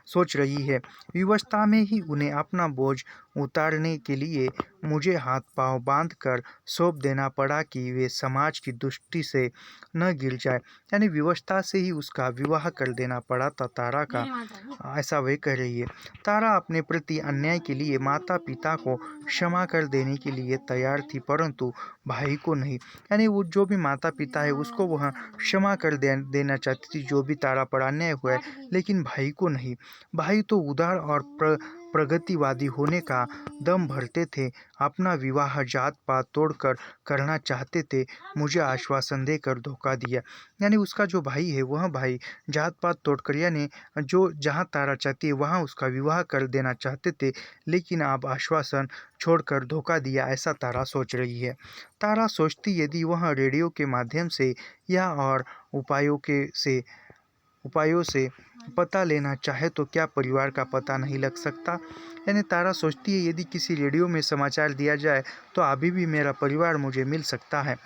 सोच रही है। विवशता में ही उन्हें अपना बोझ उतारने के लिए मुझे हाथ पांव बांध कर सौंप देना पड़ा कि वे समाज की दृष्टि से न गिर जाए। यानी विवशता से ही उसका विवाह कर देना पड़ा था तारा का, ऐसा वह कह रही है। तारा अपने प्रति अन्याय के लिए माता पिता को क्षमा कर देने के लिए तैयार थी परंतु भाई को नहीं। यानी वो जो भी माता पिता है उसको वह क्षमा कर देना चाहती थी जो भी तारा पर अन्याय हुआ है, लेकिन भाई को नहीं। भाई तो उदार और प्रगतिवादी होने का दम भरते थे, अपना विवाह जात पात तोड़कर करना चाहते थे, मुझे आश्वासन देकर धोखा दिया। यानी उसका जो भाई है वह भाई जात पात तोड़कर, यानी जो जहाँ तारा चाहती है वहाँ उसका विवाह कर देना चाहते थे, लेकिन अब आश्वासन छोड़कर धोखा दिया, ऐसा तारा सोच रही है। तारा सोचती यदि वह रेडियो के माध्यम से या और उपायों से पता लेना चाहे तो क्या परिवार का पता नहीं लग सकता। यानी तारा सोचती है यदि किसी रेडियो में समाचार दिया जाए तो अभी भी मेरा परिवार मुझे मिल सकता है।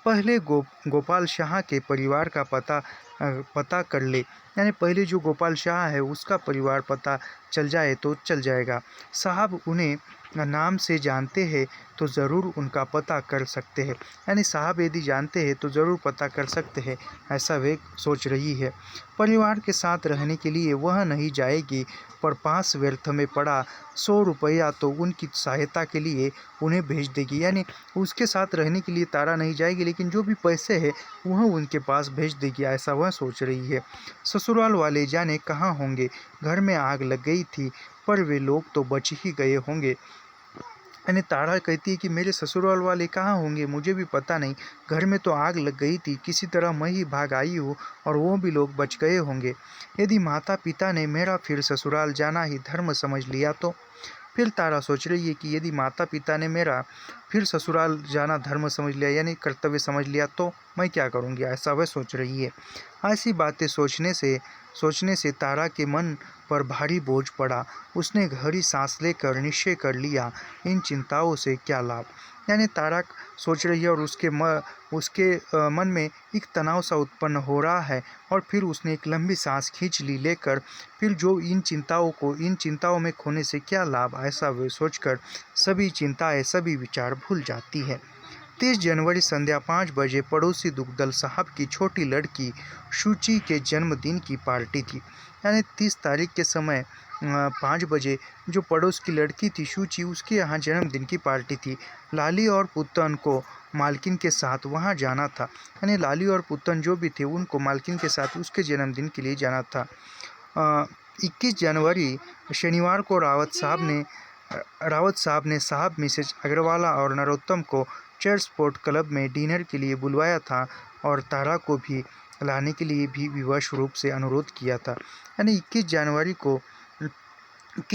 पहले गोपाल शाह के परिवार का पता कर ले। यानी पहले जो गोपाल शाह है उसका परिवार पता चल जाए तो चल जाएगा। साहब उन्हें नाम से जानते हैं तो ज़रूर उनका पता कर सकते हैं। यानी साहब यदि जानते हैं तो ज़रूर पता कर सकते हैं, ऐसा वे सोच रही है। परिवार के साथ रहने के लिए वह नहीं जाएगी, पर पास व्यर्थ में पड़ा ₹100 तो उनकी सहायता के लिए उन्हें भेज देगी। यानी उसके साथ रहने के लिए तारा नहीं जाएगी, लेकिन जो भी पैसे है वह उनके पास भेज देगी, ऐसा वह सोच रही है। ससुराल वाले जाने कहाँ होंगे, घर में आग लग गई थी पर वे लोग तो बच ही गए होंगे। यानी तारा कहती है कि मेरे ससुराल वाले कहाँ होंगे, मुझे भी पता नहीं, घर में तो आग लग गई थी, किसी तरह मैं ही भाग आई हूँ और वो भी लोग बच गए होंगे। यदि माता पिता ने मेरा फिर ससुराल जाना ही धर्म समझ लिया तो फिर तारा सोच रही है कि यदि माता पिता ने मेरा फिर ससुराल जाना धर्म समझ लिया, यानी कर्तव्य समझ लिया, तो मैं क्या करूँगी, ऐसा वह सोच रही है। ऐसी बातें सोचने से तारा के मन पर भारी बोझ पड़ा। उसने गहरी सांस लेकर निश्चय कर लिया, इन चिंताओं से क्या लाभ। यानी तारा सोच रही है और उसके मन में एक तनाव सा उत्पन्न हो रहा है, और फिर उसने एक लंबी सांस खींच ली लेकर फिर जो इन चिंताओं में खोने से क्या लाभ, ऐसा वे सोचकर सभी चिंताएं, सभी विचार भूल जाती है। 30 जनवरी संध्या 5 बजे पड़ोसी दुग्गल साहब की छोटी लड़की शुचि के जन्मदिन की पार्टी थी। यानी 30 तारीख के समय 5 बजे जो पड़ोस की लड़की थी शुचि, उसके यहाँ जन्मदिन की पार्टी थी। लाली और पुतन को मालकिन के साथ वहाँ जाना था। यानी लाली और पुतन जो भी थे उनको मालकिन के साथ उसके जन्मदिन के लिए जाना था। 21 जनवरी शनिवार को रावत साहब ने साहब मिसेज अग्रवाला और नरोत्तम को चर्च स्पोर्ट क्लब में डिनर के लिए बुलवाया था, और तारा को भी लाने के लिए भी विवश रूप से अनुरोध किया था। यानी 21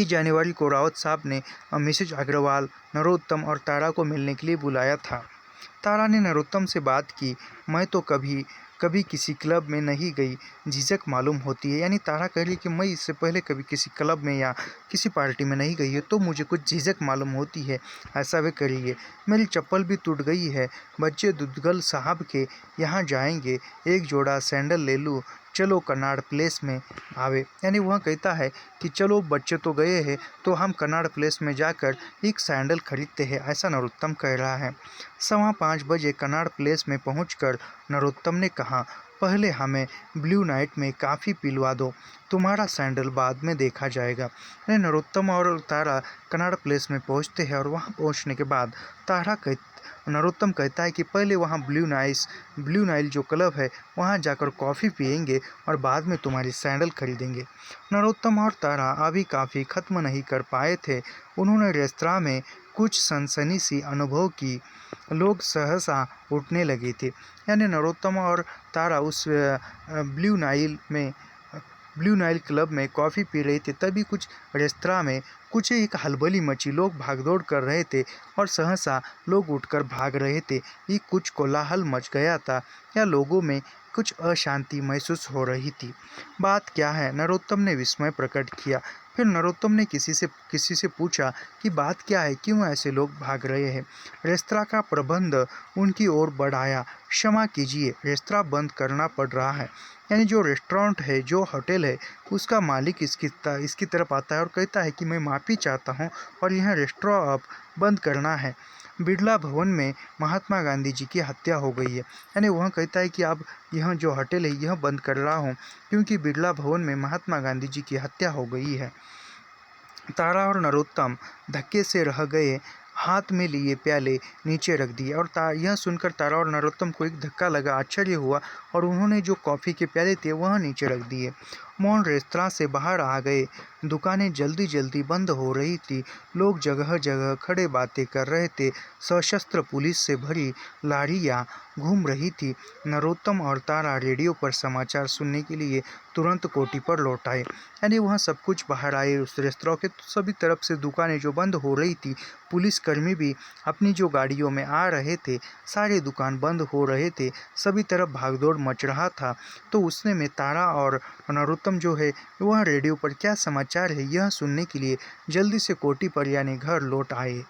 जनवरी को रावत साहब ने मिसेज अग्रवाल, नरोत्तम और तारा को मिलने के लिए बुलाया था। तारा ने नरोत्तम से बात की। मैं तो कभी किसी क्लब में नहीं गई, झिझक मालूम होती है। यानी तारा कह रही कि मैं इससे पहले कभी किसी क्लब में या किसी पार्टी में नहीं गई है, तो मुझे कुछ झिझक मालूम होती है, ऐसा वे करिए। मेरी चप्पल भी टूट गई है। बच्चे दुग्गल साहब के यहाँ जाएंगे, एक जोड़ा सैंडल ले लूँ, चलो कनाड प्लेस में आवे। यानी वह कहता है कि चलो बच्चे तो गए हैं, तो हम कनाड प्लेस में जाकर एक सैंडल खरीदते हैं, ऐसा नरोत्तम कह रहा है। 5:15 बजे कनाड प्लेस में पहुंचकर नरोत्तम ने कहा, पहले हमें ब्लू नाइट में काफ़ी पिलवा दो, तुम्हारा सैंडल बाद में देखा जाएगा। यानी नरोत्तम और तारा कनाड प्लेस में पहुंचते हैं, और वहां पहुंचने के बाद नरोत्तम कहता है कि पहले वहां ब्लू नाइल जो क्लब है वहां जाकर कॉफ़ी पियेंगे और बाद में तुम्हारी सैंडल खरीदेंगे। नरोत्तम और तारा अभी काफ़ी ख़त्म नहीं कर पाए थे। उन्होंने रेस्तरां में कुछ सनसनी सी अनुभव की। लोग सहसा उठने लगे थे। यानी नरोत्तम और तारा उस ब्लू नाइल क्लब में कॉफ़ी पी रहे थे, तभी कुछ रेस्तरां में कुछ एक हलबली मची। लोग भागदौड़ कर रहे थे और सहसा लोग उठकर भाग रहे थे। ये कुछ कोलाहल मच गया था, या लोगों में कुछ अशांति महसूस हो रही थी। बात क्या है, नरोत्तम ने विस्मय प्रकट किया। फिर नरोत्तम ने किसी से पूछा कि बात क्या है, क्यों ऐसे लोग भाग रहे हैं। रेस्तरां का प्रबंध उनकी ओर बढ़ाया। क्षमा कीजिए, रेस्तरां बंद करना पड़ रहा है। यानी जो रेस्टोरेंट है, जो होटल है, उसका मालिक इसकी तरफ आता है और कहता है कि मैं माफ़ी चाहता हूँ और यह रेस्टोरेंट अब बंद करना है। बिरला भवन में महात्मा गांधी जी की हत्या हो गई है। यानी वह कहता है कि अब यह जो होटल है यह बंद कर रहा हूँ, क्योंकि बिरला भवन में महात्मा गांधी जी की हत्या हो गई है। तारा और नरोत्तम धक्के से रह गए, हाथ में लिए प्याले नीचे रख दिए, और यह सुनकर तारा और नरोत्तम को एक धक्का लगा, आश्चर्य हुआ, और उन्होंने जो कॉफ़ी के प्याले थे वह नीचे रख दिए। मोहन रेस्तरां से बाहर आ गए। दुकानें जल्दी जल्दी बंद हो रही थी। लोग जगह जगह खड़े बातें कर रहे थे। सशस्त्र पुलिस से भरी लारियां घूम रही थी। नरोत्तम और तारा रेडियो पर समाचार सुनने के लिए तुरंत कोठी पर लौट आए। यानी वह सब कुछ बाहर आए उस रेस्तरां के, तो सभी तरफ से दुकानें जो बंद हो रही थी, पुलिसकर्मी भी अपनी जो गाड़ियों में आ रहे थे, सारे दुकान बंद हो रहे थे, सभी तरफ भागदौड़ मच रहा था। तो उसने में तारा और नरोत्तम जो है वह रेडियो पर क्या समाचार है यह सुनने के लिए जल्दी से कोठी पर यानी घर लौट आए।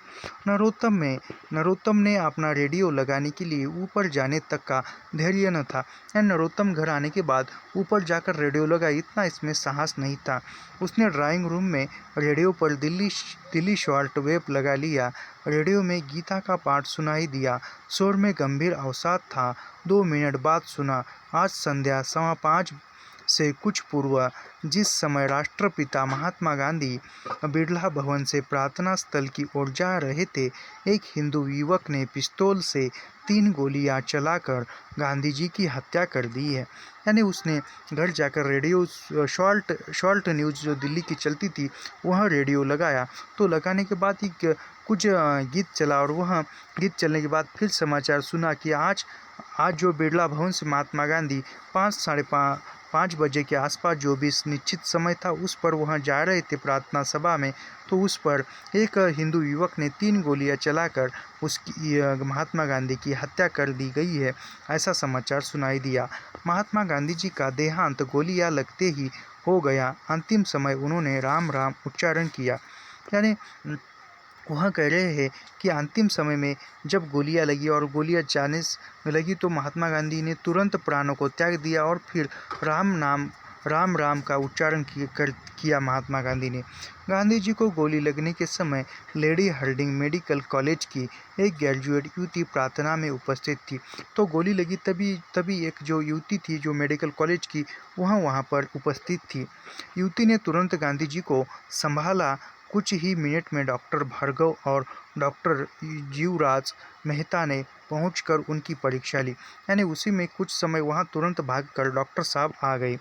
नरोत्तम ने अपना रेडियो लगाने के लिए ऊपर जाने तक का धैर्य न था। नरोत्तम घर आने के बाद ऊपर जाकर रेडियो लगा, इतना इसमें साहस नहीं था। उसने ड्राइंग रूम में रेडियो पर दिल्ली शॉर्ट वेव लगा लिया। रेडियो में गीता का पाठ सुनाई दिया। शोर में गंभीर अवसाद था। 2 मिनट बाद सुना, आज संध्या 5:15 से कुछ पूर्व जिस समय राष्ट्रपिता महात्मा गांधी बिरला भवन से प्रार्थना स्थल की ओर जा रहे थे, एक हिंदू युवक ने पिस्तौल से 3 गोलियां चलाकर गांधी जी की हत्या कर दी है। यानी उसने घर जाकर रेडियो शॉर्ट न्यूज़ जो दिल्ली की चलती थी वह रेडियो लगाया। तो लगाने के बाद ही कुछ गीत चला, और वह गीत चलने के बाद फिर समाचार सुना कि आज जो बिरला भवन से महात्मा गांधी 5 बजे के आसपास जो भी निश्चित समय था उस पर वहाँ जा रहे थे प्रार्थना सभा में, तो उस पर एक हिंदू युवक ने 3 गोलियां चलाकर उसकी महात्मा गांधी की हत्या कर दी गई है, ऐसा समाचार सुनाई दिया। महात्मा गांधी जी का देहांत गोलियां लगते ही हो गया। अंतिम समय उन्होंने राम राम उच्चारण किया। यानी वह कह रहे हैं कि अंतिम समय में जब गोलियां लगी और गोलियां जाने लगी तो महात्मा गांधी ने तुरंत प्राणों को त्याग दिया और फिर राम राम का उच्चारण किया महात्मा गांधी ने। गांधी जी को गोली लगने के समय लेडी हार्डिंग मेडिकल कॉलेज की एक ग्रेजुएट युवती प्रार्थना में उपस्थित थी। तो गोली लगी तभी एक जो युवती थी जो मेडिकल कॉलेज की वहाँ पर उपस्थित थी। युवती ने तुरंत गांधी जी को संभाला। कुछ ही मिनट में डॉक्टर भार्गव और डॉक्टर जीवराज मेहता ने पहुंचकर उनकी परीक्षा ली। यानी उसी में कुछ समय वहां तुरंत भागकर डॉक्टर साहब आ गए।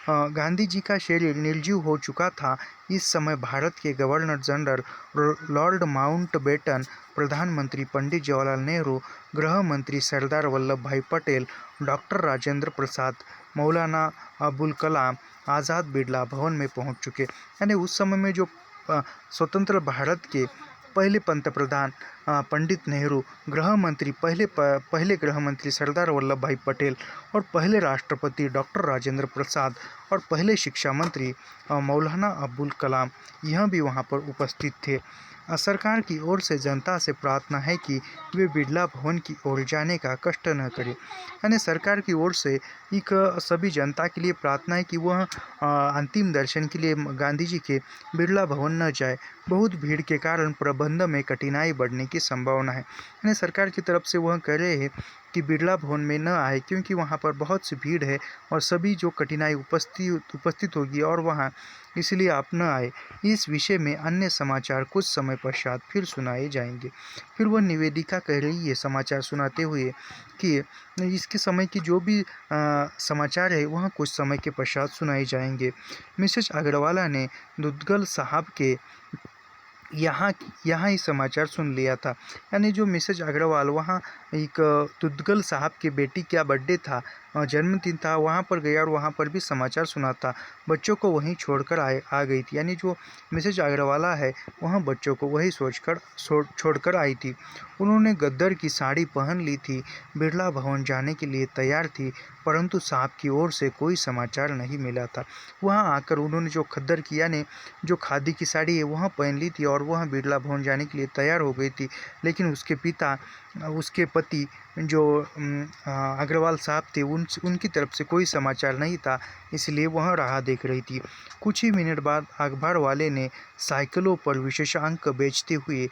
गांधी जी का शरीर निर्जीव हो चुका था। इस समय भारत के गवर्नर जनरल लॉर्ड माउंटबेटन, प्रधानमंत्री पंडित जवाहरलाल नेहरू, गृह मंत्री सरदार वल्लभ भाई पटेल, डॉक्टर राजेंद्र प्रसाद, मौलाना अबुल कलाम आज़ाद बिरला भवन में पहुंच चुके। यानी उस समय में जो स्वतंत्र भारत के पहले पंतप्रधान पंडित नेहरू, गृह मंत्री पहले गृह मंत्री सरदार वल्लभ भाई पटेल और पहले राष्ट्रपति डॉक्टर राजेंद्र प्रसाद और पहले शिक्षा मंत्री मौलाना अबुल कलाम यह भी वहां पर उपस्थित थे। सरकार की ओर से जनता से प्रार्थना है कि वे बिरला भवन की ओर जाने का कष्ट न करें। यानी सरकार की ओर से एक सभी जनता के लिए प्रार्थना है कि वह अंतिम दर्शन के लिए गांधी जी के बिरला भवन न जाए। बहुत भीड़ के कारण प्रबंध में कठिनाई बढ़ने की संभावना है। यानी सरकार की तरफ से वह कह रहे हैं कि बिरला भवन में न आए क्योंकि वहाँ पर बहुत सी भीड़ है और सभी जो कठिनाई उपस्थित होगी और वहाँ इसलिए आप न आए। इस विषय में अन्य समाचार कुछ समय पश्चात फिर सुनाए जाएंगे। फिर वह निवेदिका कह रही है समाचार सुनाते हुए कि इसके समय की जो भी समाचार है वह कुछ समय के पश्चात सुनाए जाएंगे। मिसेस अग्रवाला ने दुग्गल साहब के यहाँ ही समाचार सुन लिया था। यानी जो मिसेज अग्रवाल वहाँ एक दुग्गल साहब के बेटी का बर्थडे था, जन्मदिन था, वहाँ पर गया और वहाँ पर भी समाचार सुना था। बच्चों को वहीं छोड़कर आ गई थी। यानी जो मिसेज अग्रवाला है वहाँ बच्चों को वहीं छोड़कर आई थी। उन्होंने गद्दर की साड़ी पहन ली थी, बिरला भवन जाने के लिए तैयार थी, परंतु साहब की ओर से कोई समाचार नहीं मिला था। वहाँ आकर उन्होंने जो खद्दर की यानी जो खादी की साड़ी है वह पहन ली थी और वह बिरला भवन जाने के लिए तैयार हो गई थी। लेकिन उसके पति जो अग्रवाल साहब थे उनकी तरफ से कोई समाचार नहीं था, इसलिए वह राह देख रही थी। कुछ ही मिनट बाद अखबार वाले ने साइकिलों पर विशेष अंक बेचते हुए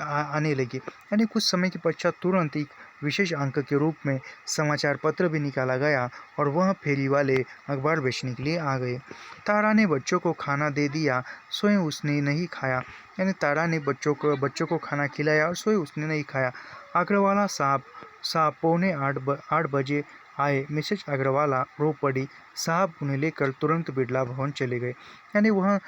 आने लगे। यानी कुछ समय के पश्चात तुरंत एक विशेष अंक के रूप में समाचार पत्र भी निकाला गया और वह फेरी वाले अखबार बेचने के लिए आ गए। तारा ने बच्चों को खाना दे दिया, स्वयं उसने नहीं खाया। यानी तारा ने बच्चों को खाना खिलाया और स्वयं उसने नहीं खाया। अग्रवाला साहब 7:45 बजे आए। मिसेज अग्रवाला रो पड़ी। साहब उन्हें लेकर तुरंत बिरला भवन चले गए। यानी वह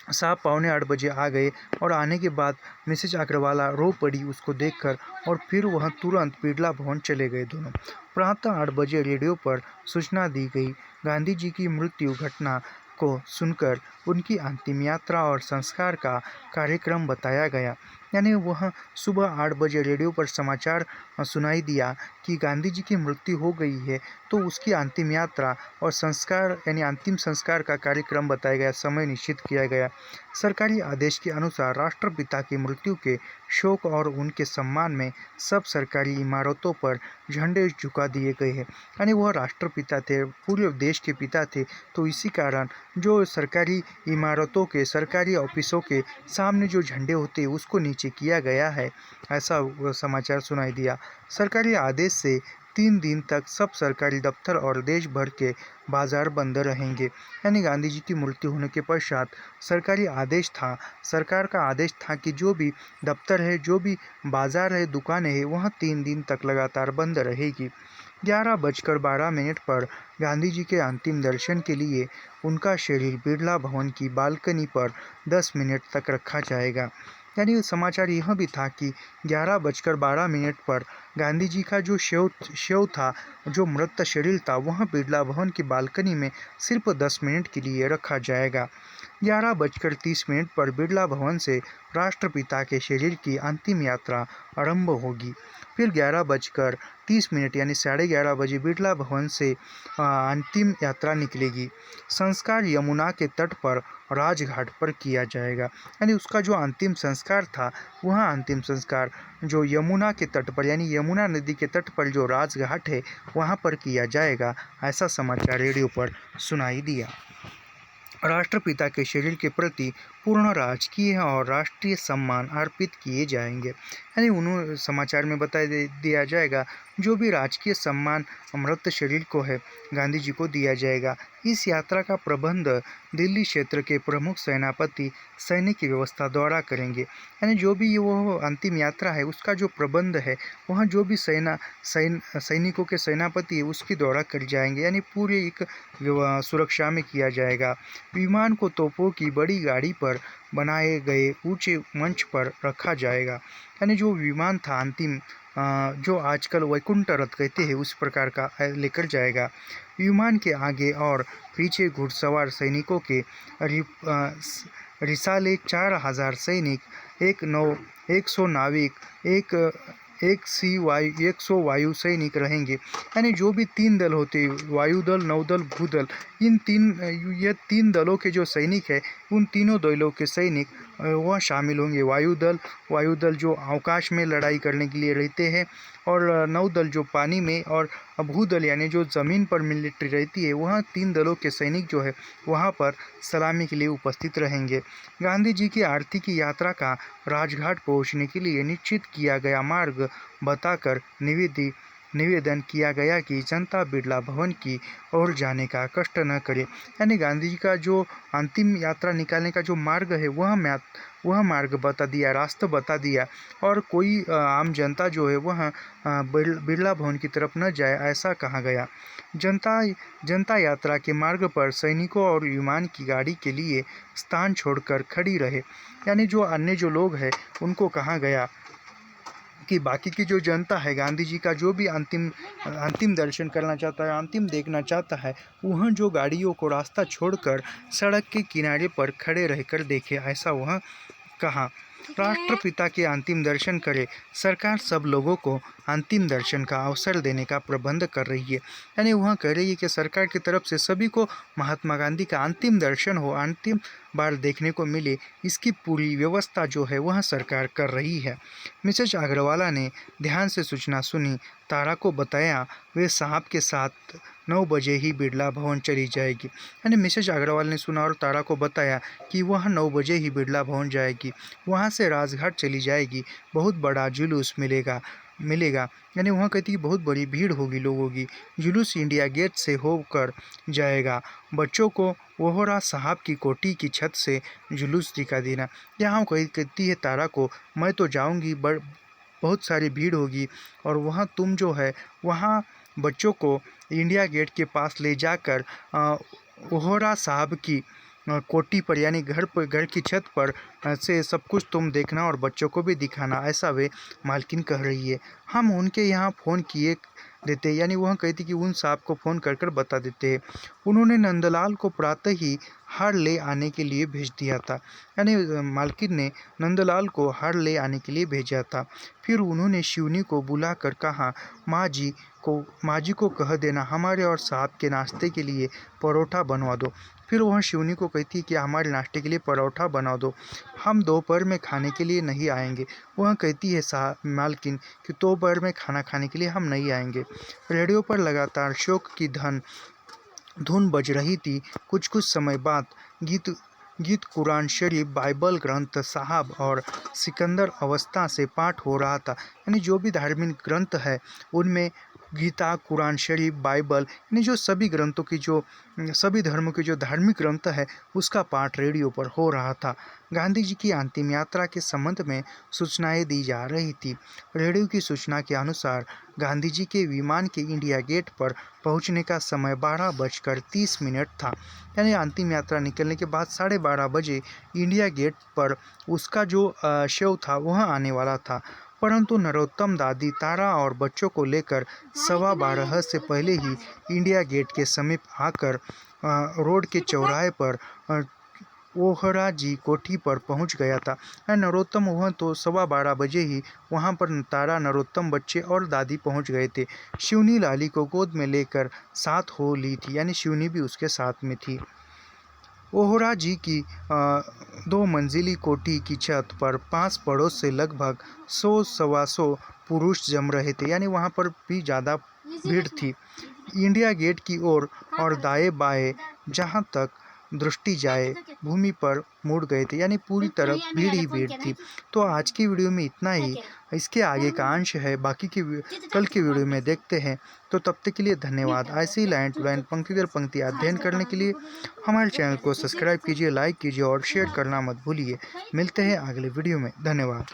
साहब 7:45 बजे आ गए और आने के बाद मिसेज अग्रवाला रो पड़ी उसको देखकर और फिर वह तुरंत बिरला भवन चले गए दोनों। प्रातः 8 बजे रेडियो पर सूचना दी गई। गांधी जी की मृत्यु घटना को सुनकर उनकी अंतिम यात्रा और संस्कार का कार्यक्रम बताया गया। यानी वह सुबह 8 बजे रेडियो पर समाचार सुनाई दिया कि गांधी जी की मृत्यु हो गई है, तो उसकी अंतिम यात्रा और संस्कार यानी अंतिम संस्कार का कार्यक्रम बताया गया, समय निश्चित किया गया। सरकारी आदेश के अनुसार राष्ट्रपिता की मृत्यु के शोक और उनके सम्मान में सब सरकारी इमारतों पर झंडे झुका दिए गए हैं। यानी वह राष्ट्रपिता थे, पूरे देश के पिता थे, तो इसी कारण जो सरकारी इमारतों के सरकारी ऑफिसों के सामने जो झंडे होते हैं उसको नीचे किया गया है, ऐसा समाचार सुनाई दिया। सरकारी आदेश से 3 दिन तक सब सरकारी दफ्तर और देश भर के बाजार बंद रहेंगे। यानी गांधी जी की मृत्यु होने के पश्चात सरकार का आदेश था कि जो भी दफ्तर है, जो भी बाजार है, दुकानें हैं, वह 3 दिन तक लगातार बंद रहेगी। 11:12 पर गांधी जी के अंतिम दर्शन के लिए उनका शरीर बिरला भवन की बालकनी पर 10 मिनट तक रखा जाएगा। यानी समाचार यह भी था कि 11:12 पर गांधी जी का जो शव था, जो मृत शरीर था, वह बिरला भवन की बालकनी में सिर्फ 10 मिनट के लिए रखा जाएगा। 11:30 पर बिरला भवन से राष्ट्रपिता के शरीर की अंतिम यात्रा आरंभ होगी। फिर 11:30 यानी 11:30 बिरला भवन से अंतिम यात्रा निकलेगी। संस्कार यमुना के तट पर राजघाट पर किया जाएगा। यानी उसका जो अंतिम संस्कार था, वह अंतिम संस्कार जो यमुना के तट पर, यानी यमुना नदी के तट पर जो राजघाट है, वहाँ पर किया जाएगा। ऐसा समाचार रेडियो पर सुनाई दिया। राष्ट्रपिता के शरीर के प्रति पूर्ण राजकीय और राष्ट्रीय सम्मान अर्पित किए जाएंगे। यानी उन्होंने समाचार में दिया जाएगा जो भी राजकीय सम्मान मृत शरीर को है, गांधी जी को दिया जाएगा। इस यात्रा का प्रबंध दिल्ली क्षेत्र के प्रमुख सेनापति सैनिक व्यवस्था द्वारा करेंगे। यानी जो भी वो अंतिम यात्रा है, उसका जो प्रबंध है, वहाँ जो भी सैनिकों के सेनापति है, उसके द्वारा कर जाएंगे। यानी पूरी एक सुरक्षा में किया जाएगा। विमान को तोपों की बड़ी गाड़ी पर बनाए गए ऊंचे मंच पर रखा जाएगा। यानी जो विमान था अंतिम, जो आजकल वैकुंठ रथ कहते हैं, उस प्रकार का लेकर जाएगा। विमान के आगे और पीछे घुड़सवार सैनिकों के रिसाले 4000 सैनिक, 100 नाविक, 100 वायु सैनिक रहेंगे। यानी जो भी 3 दल होते हैं, वायुदल, नौदल, भूदल, ये तीन दलों के जो सैनिक है, उन तीनों दलों के सैनिक वह शामिल होंगे। वायुदल जो आकाश में लड़ाई करने के लिए रहते हैं, और नौदल जो पानी में, और भूदल यानी जो ज़मीन पर मिलिट्री रहती है, वह 3 दलों के सैनिक जो है वहाँ पर सलामी के लिए उपस्थित रहेंगे। गांधी जी की आरती की यात्रा का राजघाट पहुँचने के लिए निश्चित किया गया मार्ग बताकर निवेदन किया गया कि जनता बिरला भवन की ओर जाने का कष्ट न करे। यानी गांधी जी का जो अंतिम यात्रा निकालने का जो मार्ग है, वह मार्ग बता दिया, रास्ता बता दिया, और कोई आम जनता जो है वह बिरला भवन की तरफ न जाए, ऐसा कहा गया। जनता यात्रा के मार्ग पर सैनिकों और विमान की गाड़ी के लिए स्थान छोड़कर खड़ी रहे। यानी जो अन्य जो लोग हैं, उनको कहा गया कि बाकी की जो जनता है, गांधी जी का जो भी अंतिम दर्शन करना चाहता है, अंतिम देखना चाहता है, वह जो गाड़ियों को रास्ता छोड़कर सड़क के किनारे पर खड़े रहकर देखे, ऐसा वह कहा। राष्ट्रपिता के अंतिम दर्शन करे। सरकार सब लोगों को अंतिम दर्शन का अवसर देने का प्रबंध कर रही है। यानी वह कह रही है कि सरकार की तरफ से सभी को महात्मा गांधी का अंतिम दर्शन हो, अंतिम बार देखने को मिले, इसकी पूरी व्यवस्था जो है वह सरकार कर रही है। मिसेज अग्रवाला ने ध्यान से सूचना सुनी। तारा को बताया वे साहब के साथ 9 बजे ही बिरला भवन चली जाएगी। यानी मिसेज अग्रवाल ने सुना और तारा को बताया कि वह 9 बजे ही बिरला भवन जाएगी, वहाँ से राजघाट चली जाएगी, बहुत बड़ा जुलूस मिलेगा। यानी वहाँ कहती कि बहुत बड़ी भीड़ होगी लोगों की। जुलूस इंडिया गेट से होकर जाएगा। बच्चों को वोहरा साहब की कोठी की छत से जुलूस दिखा देना। यहाँ कहती है तारा को, मैं तो जाऊँगी, बहुत सारी भीड़ होगी, और वहाँ तुम जो है वहाँ बच्चों को इंडिया गेट के पास ले जाकर वोहरा साहब की कोठी पर, यानी घर की छत पर से सब कुछ तुम देखना और बच्चों को भी दिखाना, ऐसा वे मालकिन कह रही है। हम उनके यहाँ फ़ोन किए देते, यानी वह कहती कि उन साहब को फ़ोन कर बता देते हैं। उन्होंने नंदलाल को प्रातः ही हार ले आने के लिए भेज दिया था। यानी मालकिन ने नंदलाल को हार ले आने के लिए भेजा था। फिर उन्होंने शिवनी को बुलाकर कहा, माँ जी को कह देना हमारे और साहब के नाश्ते के लिए परोठा बनवा दो। फिर वह शिवनी को कहती है कि हमारे नाश्ते के लिए परोठा बना दो, हम दोपहर में खाने के लिए नहीं आएंगे। वह कहती है मालकिन कि दोपहर में खाना खाने के लिए हम नहीं आएंगे। रेडियो पर लगातार शोक की धुन बज रही थी। कुछ समय बाद गीत कुरान शरीफ, बाइबल ग्रंथ साहब और सिकंदर अवस्था से पाठ हो रहा था। यानी जो भी धार्मिक ग्रंथ है, उनमें गीता, कुरान शरीफ, बाइबल, यानी जो सभी ग्रंथों की जो सभी धर्मों के जो धार्मिक ग्रंथ है, उसका पाठ रेडियो पर हो रहा था। गांधी जी की अंतिम यात्रा के संबंध में सूचनाएं दी जा रही थी। रेडियो की सूचना के अनुसार गांधी जी के विमान के इंडिया गेट पर पहुंचने का समय 12:30 था। यानी अंतिम यात्रा निकलने के बाद 12:30 बजे इंडिया गेट पर उसका जो शव था वह आने वाला था। परंतु नरोत्तम दादी तारा और बच्चों को लेकर 12:15 से पहले ही इंडिया गेट के समीप आकर रोड के चौराहे पर ओहरा जी कोठी पर पहुंच गया था। नरोत्तम वह तो 12:15 बजे ही वहां पर तारा, नरोत्तम, बच्चे और दादी पहुंच गए थे। शिवनी लाली को गोद में लेकर साथ हो ली थी, यानी शिवनी भी उसके साथ में थी। ओहरा जी की 2 मंजिली कोठी की छत पर 5 पड़ोस से लगभग 100-125 पुरुष जम रहे थे, यानी वहाँ पर भी ज़्यादा भीड़ थी। इंडिया गेट की ओर और दाएं बाएं जहाँ तक दृष्टि जाए भूमि पर मुड़ गए थे, यानी पूरी तरफ भीड़ ही भीड़ थी। तो आज की वीडियो में इतना ही। इसके आगे का अंश है, बाकी की कल की वीडियो में देखते हैं। तो तब तक के लिए धन्यवाद। ऐसे ही लाइन टू लाइन, पंक्ति दर पंक्ति अध्ययन करने के लिए हमारे चैनल को सब्सक्राइब कीजिए, लाइक कीजिए और शेयर करना मत भूलिए। मिलते हैं अगले वीडियो में। धन्यवाद।